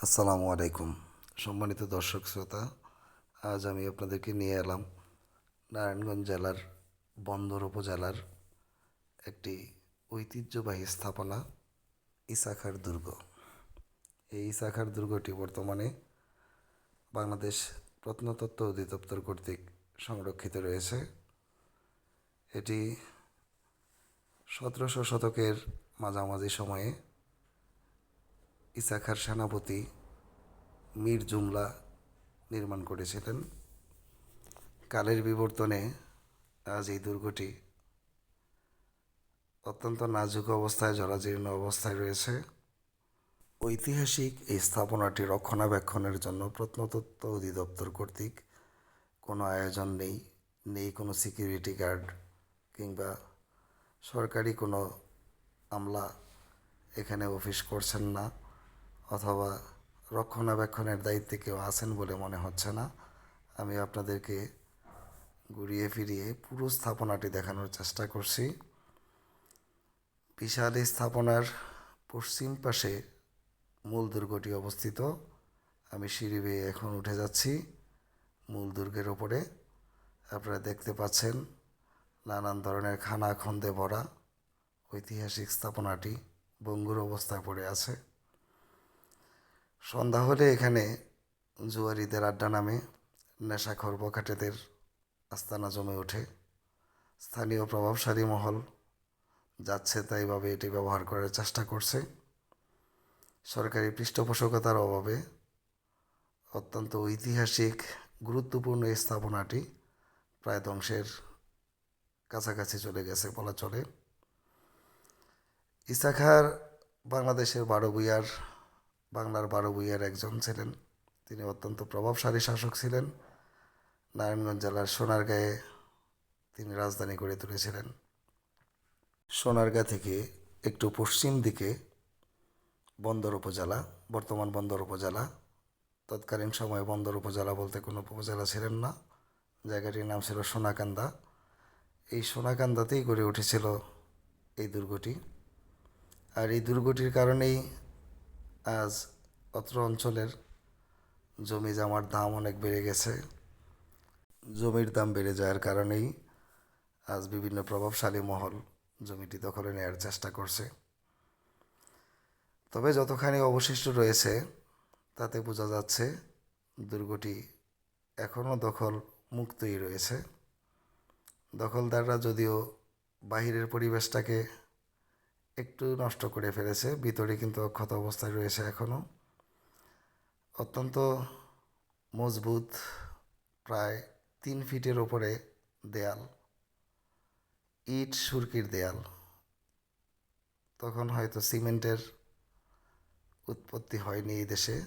আসসালামু আলাইকুম। সম্মানিত দর্শক শ্রোতা, আজ আমি আপনাদেরকে নিয়ে এলাম নারায়ণগঞ্জ জেলার বন্দর উপজেলার একটি ঐতিহ্যবাহী স্থাপনা ইসাখার দুর্গ। এই ইসাখার দুর্গটি বর্তমানে বাংলাদেশ প্রত্নতত্ত্ব অধিদপ্তর কর্তৃক সংরক্ষিত রয়েছে। এটি 1700 শতকের মাঝামাঝি সময়ে ইসাখার সেনাপতি মীর জুমলা নির্মাণ করেছিলেন। কালের বিবর্তনে আজ এই দুর্গটি অত্যন্ত নাজুক অবস্থায়, জরাজীর্ণ অবস্থায় রয়েছে। ঐতিহাসিক এই স্থাপনাটি রক্ষণাবেক্ষণের জন্য প্রত্নতত্ত্ব অধিদপ্তর কর্তৃক কোনো আয়োজন নেই, নেই কোনো সিকিউরিটি গার্ড কিংবা সরকারি কোনো আমলা এখানে অফিস করছেন না, অথবা রক্ষণাবেক্ষণের দায়িত্বে কেউ আছেন বলে মনে হচ্ছে না। আমি আপনাদেরকে ঘুরিয়ে ফিরিয়ে পুরো স্থাপনাটি দেখানোর চেষ্টা করছি। বিশাল এই স্থাপনার পশ্চিম পাশে মূল দুর্গটি অবস্থিত। আমি সিঁড়ি বেয়ে এখন উঠে যাচ্ছি মূল দুর্গের ওপরে। আপনারা দেখতে পাচ্ছেন নানান ধরনের খানা খন্দে ভরা ঐতিহাসিক স্থাপনাটি ভঙ্গুর অবস্থায় পড়ে আছে। সন্ধ্যা হলে এখানে জুয়ারিদের আড্ডা নামে, নেশাখোর বখাটেদের আস্তানা জমে ওঠে। স্থানীয় প্রভাবশালী মহল যাচ্ছে তাইভাবে এটি ব্যবহার করার চেষ্টা করছে। সরকারি পৃষ্ঠপোষকতার অভাবে অত্যন্ত ঐতিহাসিক গুরুত্বপূর্ণ এই স্থাপনাটি প্রায় ধ্বংসের কাছাকাছি চলে গেছে বলা চলে। ইসা খাঁর বাংলাদেশের বাংলার 12 ভূঁইয়ার একজন ছিলেন। তিনি অত্যন্ত প্রভাবশালী শাসক ছিলেন। নারায়ণগঞ্জ জেলার সোনারগাঁয়ে তিনি রাজধানী গড়ে তুলেছিলেন। সোনারগাঁ থেকে একটু পশ্চিম দিকে বন্দর উপজেলা, বর্তমান বন্দর উপজেলা। তৎকালীন সময়ে বন্দর উপজেলা বলতে কোনো উপজেলা ছিলেন না। জায়গাটির নাম ছিল সোনাকান্দা। এই সোনাকান্দাতেই গড়ে উঠেছিল এই দুর্গটি। আর এই দুর্গটির কারণেই আজ অত্র অঞ্চলের জমি জমার দাম অনেক বেড়ে গেছে। জমির দাম বেড়ে যাওয়ার কারণেই আজ বিভিন্ন প্রভাবশালী মহল জমিটি দখলে নেওয়ার চেষ্টা করছে। তবে যতখানি অবশিষ্ট রয়েছে তাতে বোঝা যাচ্ছে দুর্গটি এখনও দখল মুক্তই রয়েছে। দখলদাররা যদিও বাহিরের পরিবেশটাকে একটু নষ্ট করে ফেলেছে, ভিতরে কিন্তু অক্ষত অবস্থায় রয়েছে এখনও। অত্যন্ত মজবুত, প্রায় 3 ফিটের ওপরে দেয়াল, ইট সুরকির দেয়াল। তখন হয়তো সিমেন্টের উৎপত্তি হয়নি এই দেশে।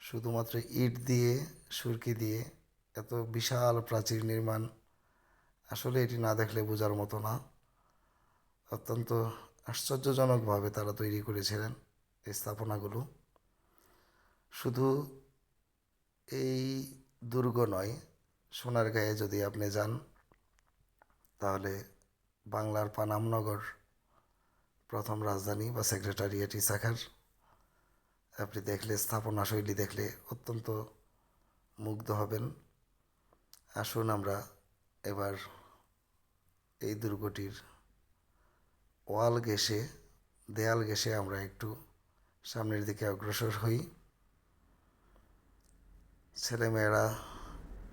শুধুমাত্র ইট দিয়ে, সুরকি দিয়ে এত বিশাল প্রাচীর নির্মাণ, আসলে এটি না দেখলে বোঝার মতো না। অত্যন্ত আশ্চর্যজনকভাবে তারা তৈরি করেছিলেন এই স্থাপনাগুলো। শুধু এই দুর্গ নয়, সোনারগাঁয়ে যদি আপনি যান তাহলে বাংলার পানামনগর প্রথম রাজধানী বা সেক্রেটারিয়েট ইসা খাঁর আপনি দেখলে, স্থাপনা শৈলী দেখলে অত্যন্ত মুগ্ধ হবেন। আসুন আমরা এবার এই দুর্গটির দেয়াল ঘেঁষে আমরা একটু সামনের দিকে অগ্রসর হই। ছেলেমেয়েরা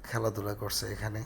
খেলাধুলা করছে এখানে।